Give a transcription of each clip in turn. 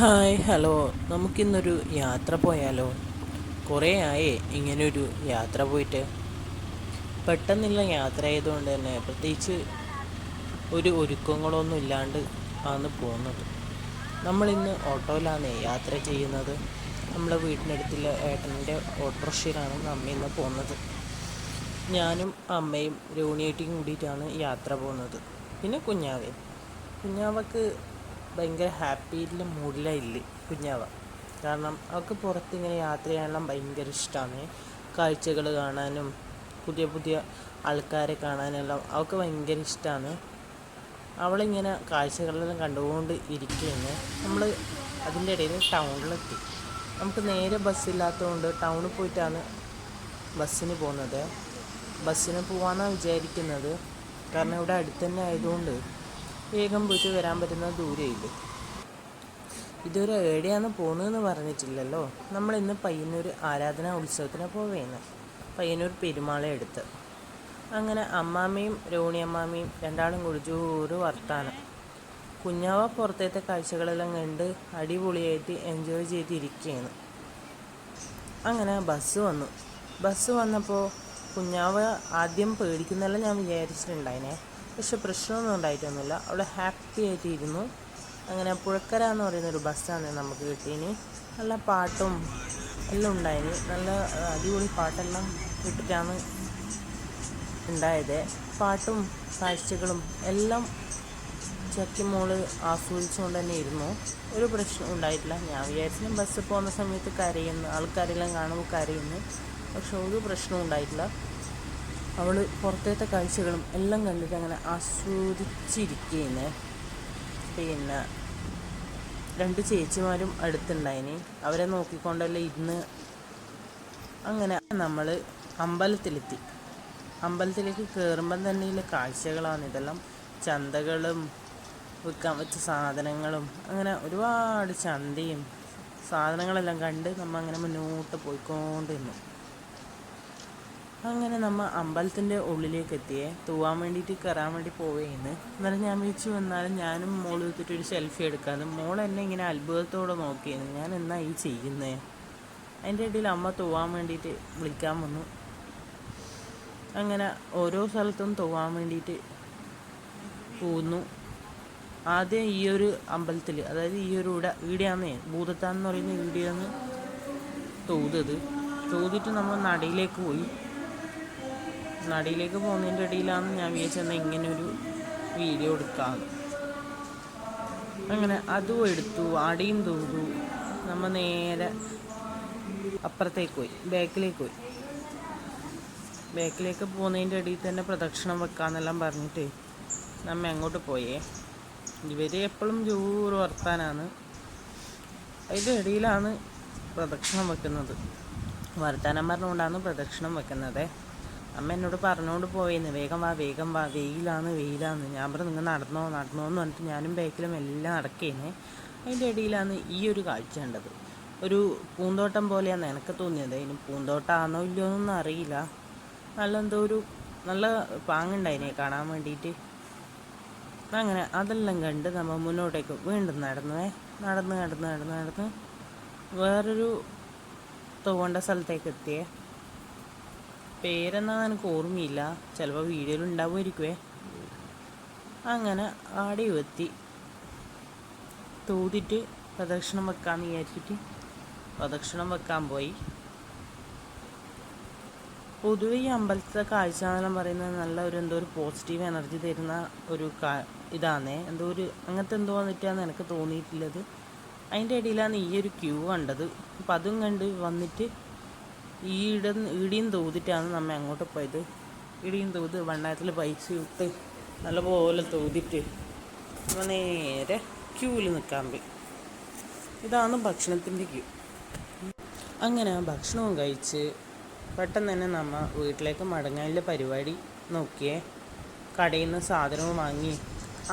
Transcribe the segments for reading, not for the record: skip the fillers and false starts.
Hi hello, നമുക്കിന്നൊരു യാത്ര പോയാലോ? കുറേ ആയേ ഇങ്ങനൊരു യാത്ര പോയിട്ട്. പെട്ടെന്നുള്ള യാത്ര ആയതുകൊണ്ട് തന്നെ പ്രത്യേകിച്ച് ഒരു ഒരുക്കങ്ങളൊന്നും ഇല്ലാണ്ട് ആണ് പോകുന്നത്. നമ്മളിന്ന് ഓട്ടോയിലാണ് യാത്ര ചെയ്യുന്നത്. നമ്മളെ വീട്ടിനടുത്തുള്ള ഏട്ടൻ്റെ ഓട്ടോറിക്ഷയിലാണ് നമ്മ ഇന്ന് പോകുന്നത്. ഞാനും അമ്മയും രോണിയേട്ടിയും കൂടിയിട്ടാണ് യാത്ര പോകുന്നത്. പിന്നെ കുഞ്ഞാവക്ക് ഭയങ്കര ഹാപ്പിയിലെ മൂഡിലായില്ലേ കുഞ്ഞാവ. കാരണം അവൾക്ക് പുറത്തിങ്ങനെ യാത്ര ചെയ്യാനെല്ലാം ഭയങ്കര ഇഷ്ടമാണ്. കാഴ്ചകൾ കാണാനും പുതിയ പുതിയ ആൾക്കാരെ കാണാനെല്ലാം അവൾക്ക് ഭയങ്കര ഇഷ്ടമാണ്. അവളിങ്ങനെ കാഴ്ചകളെല്ലാം കണ്ടുകൊണ്ട് ഇരിക്കുകയാണ്. നമ്മൾ അതിൻ്റെ ഇടയിൽ ടൗണിലെത്തി. നമുക്ക് നേരെ ബസ്സില്ലാത്തതുകൊണ്ട് ടൗണിൽ പോയിട്ടാണ് ബസ്സിന് പോകുന്നത്. ബസ്സിന് പോകാമെന്നാണ് വിചാരിക്കുന്നത്. കാരണം ഇവിടെ അടുത്ത് തന്നെ ആയതുകൊണ്ട് വേഗം പോയിട്ട് വരാൻ പറ്റുന്ന ദൂരമില്ല. ഇതുവരെ എവിടെയാണ് പോകുന്നതെന്ന് പറഞ്ഞിട്ടില്ലല്ലോ. നമ്മളിന്ന് പയ്യന്നൂർ ആരാധനാ ഉത്സവത്തിന് പോവുകയാണ്. പയ്യന്നൂർ പെരുമാളെ അടുത്ത്. അങ്ങനെ അമ്മാമ്മയും രോണി അമ്മാമ്മയും രണ്ടാളും കുടിച്ചൊരു വർത്താനം. കുഞ്ഞാവ പുറത്തത്തെ കാഴ്ചകളെല്ലാം കണ്ട് അടിപൊളിയായിട്ട് എൻജോയ് ചെയ്തിരിക്കുകയാണ്. അങ്ങനെ ബസ് വന്നപ്പോൾ കുഞ്ഞാവ ആദ്യം പേടിക്കുന്നെല്ലാം ഞാൻ വിചാരിച്ചിട്ടുണ്ടായിനെ. പക്ഷെ പ്രശ്നമൊന്നും ഉണ്ടായിട്ടൊന്നുമില്ല. അവൾ ഹാപ്പി ആയിട്ടിരുന്നു. അങ്ങനെ പുഴക്കര എന്ന് പറയുന്നൊരു ബസ്സാണ് നമുക്ക് കിട്ടിയതിന്. നല്ല പാട്ടും എല്ലാം ഉണ്ടായിന്. നല്ല അടിപൊളി പാട്ടെല്ലാം ഇട്ടിട്ടാണ് ഉണ്ടായത്. പാട്ടും കാഴ്ചകളും എല്ലാം ചക്കിമോള് ആസ്വദിച്ചുകൊണ്ട് തന്നെ ഇരുന്നു. ഒരു പ്രശ്നം ഉണ്ടായിട്ടില്ല. ഞാൻ വിചാരിച്ചു ബസ് പോകുന്ന സമയത്ത് കരയുന്നു, ആൾക്കാരെല്ലാം കാണുമ്പോൾ കരയുന്നു. പക്ഷെ ഒരു പ്രശ്നവും ഉണ്ടായിട്ടില്ല. അവൾ പുറത്തത്തെ കാഴ്ചകളും എല്ലാം കണ്ടിട്ട് അങ്ങനെ ആസ്വദിച്ചിരിക്കുകയാണ്. പിന്നെ 2 ചേച്ചിമാരും അടുത്തുണ്ടായിന്. അവരെ നോക്കിക്കൊണ്ടല്ലേ ഇരുന്ന്. അങ്ങനെ നമ്മൾ അമ്പലത്തിലെത്തി. അമ്പലത്തിലേക്ക് കയറുമ്പം തന്നെ ഇതിലെ കാഴ്ചകളാണ് ഇതെല്ലാം. ചന്തകളും വിൽക്കാൻ വെച്ച സാധനങ്ങളും അങ്ങനെ ഒരുപാട് ചന്തയും സാധനങ്ങളെല്ലാം കണ്ട് നമ്മൾ അങ്ങനെ മുന്നോട്ട് പോയിക്കൊണ്ടിരുന്നു. അങ്ങനെ നമ്മൾ അമ്പലത്തിൻ്റെ ഉള്ളിലേക്ക് എത്തിയേ. തൂവാൻ വേണ്ടിയിട്ട് കയറാൻ വേണ്ടി പോവുകയാണ്. എന്നാലും ഞാൻ വിളിച്ചു വന്നാലും ഞാനും മോൾ എടുത്തിട്ടൊരു സെൽഫി എടുക്കാതെ മോൾ എന്നെ ഇങ്ങനെ അത്ഭുതത്തോടെ നോക്കിയിരുന്നു. ഞാൻ എന്നാ ഈ ചെയ്യുന്നത്? അതിൻ്റെ ഇടയിൽ അമ്മ തൂവാൻ വേണ്ടിയിട്ട് വിളിക്കാൻ വന്നു. അങ്ങനെ ഓരോ സ്ഥലത്തും തൂവാൻ വേണ്ടിയിട്ട് പോകുന്നു. ആദ്യം ഈ ഒരു അമ്പലത്തിൽ, അതായത് ഈ ഒരു ഈടെയാന്ന് ഭൂതത്താന്ന് പറയുന്ന ഈടെയാണ് തൂതിട്ട് നമ്മൾ നടയിലേക്ക് പോയി. നടയിലേക്ക് പോകുന്നതിൻ്റെ ഇടയിലാണ് ഞാൻ വിചാരിച്ചെന്നാൽ ഇങ്ങനൊരു വീഡിയോ എടുക്കാം. അങ്ങനെ അതും എടുത്തു, അടിയും തൂതു. നമ്മൾ നേരെ അപ്പുറത്തേക്ക് പോയി, ബാക്കിലേക്ക് പോകുന്നതിൻ്റെ ഇടയിൽ തന്നെ പ്രദക്ഷിണം വെക്കാമെന്നെല്ലാം പറഞ്ഞിട്ട് നമ്മ അങ്ങോട്ട് പോയേ. ഇവർ എപ്പോഴും ജോറ് വർത്താനാണ്. അതിൻ്റെ ഇടയിലാണ് പ്രദക്ഷിണം വെക്കുന്നത്. വർത്താനം പറഞ്ഞുകൊണ്ടാണ് പ്രദക്ഷിണം വെക്കുന്നത്. അമ്മ എന്നോട് പറഞ്ഞുകൊണ്ട് പോയെന്ന്, വേഗം വാ, വെയിലാണ്. ഞാൻ പറഞ്ഞു നിങ്ങൾ നടന്നോ എന്ന് പറഞ്ഞിട്ട് ഞാനും ബാക്കിലും എല്ലാം നടക്കേനെ. അതിൻ്റെ ഇടയിലാണ് ഈ ഒരു കാഴ്ച കണ്ടത്. ഒരു പൂന്തോട്ടം പോലെയാണ് എനിക്ക് തോന്നിയത്. ഇനി പൂന്തോട്ടമാണോ ഇല്ലയോ എന്നൊന്നും അറിയില്ല. നല്ല പാങ്ങുണ്ടായിനെ കാണാൻ വേണ്ടിയിട്ട്. അങ്ങനെ അതെല്ലാം കണ്ട് നമ്മൾ മുന്നോട്ടേക്ക് വീണ്ടും നടന്ന് വേറൊരു തോണ്ട സ്ഥലത്തേക്ക് എത്തിയേ. പേരെന്നാ എനിക്ക് ഓർമ്മയില്ല, ചിലപ്പോൾ വീഡിയോയിൽ ഉണ്ടാവുമായിരിക്കുവേ. അങ്ങനെ ആടെയും എത്തി. തൂതിട്ട് പ്രദക്ഷിണം വെക്കാമെന്ന് വിചാരിച്ചിട്ട് പ്രദക്ഷിണം വെക്കാൻ പോയി. പൊതുവെ ഈ അമ്പലത്തിലെ കാഴ്ച എന്നെല്ലാം പറയുന്നത് നല്ല എന്തോ ഒരു പോസിറ്റീവ് എനർജി തരുന്ന ഒരു ഇതാണേ. അങ്ങനത്തെ എന്തോ വന്നിട്ടാണ് എനിക്ക് തോന്നിയിട്ടുള്ളത്. അതിൻ്റെ ഇടയിലാണ് ഈ ഒരു ക്യൂ കണ്ടത്. അപ്പം അതും കണ്ട് വന്നിട്ട് ഈടിയും തൂതിട്ടാണ് നമ്മ അങ്ങോട്ട് പോയത്. ഇടിയും തൂത് വണ്ണത്തിൽ പൈസ ഇട്ട് നല്ലപോലെ തൂതിട്ട് നമ്മൾ നേരെ ക്യൂവിൽ നിൽക്കാൻ പോയി. ഇതാണ് ഭക്ഷണത്തിൻ്റെ ക്യൂ. അങ്ങനെ ഭക്ഷണവും കഴിച്ച് പെട്ടെന്ന് തന്നെ നമ്മൾ വീട്ടിലേക്ക് മടങ്ങാനുള്ള പരിപാടി നോക്കിയേ. കടയിൽ നിന്ന് സാധനവും വാങ്ങി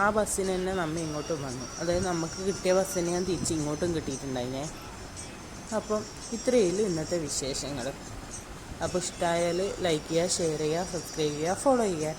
ആ ബസ്സിന് തന്നെ നമ്മൾ ഇങ്ങോട്ടും വന്നു. അതായത് നമുക്ക് കിട്ടിയ ബസ്സിന് ഞാൻ തിരിച്ച് ഇങ്ങോട്ടും കിട്ടിയിട്ടുണ്ടായിനെ. അപ്പം ഇത്രയും ഇന്നത്തെ വിശേഷങ്ങൾ. അപ്പോൾ ഇഷ്ടമായാൽ ലൈക്ക് ചെയ്യുക, ഷെയർ ചെയ്യുക, സബ്സ്ക്രൈബ് ചെയ്യുക, ഫോളോ ചെയ്യുക.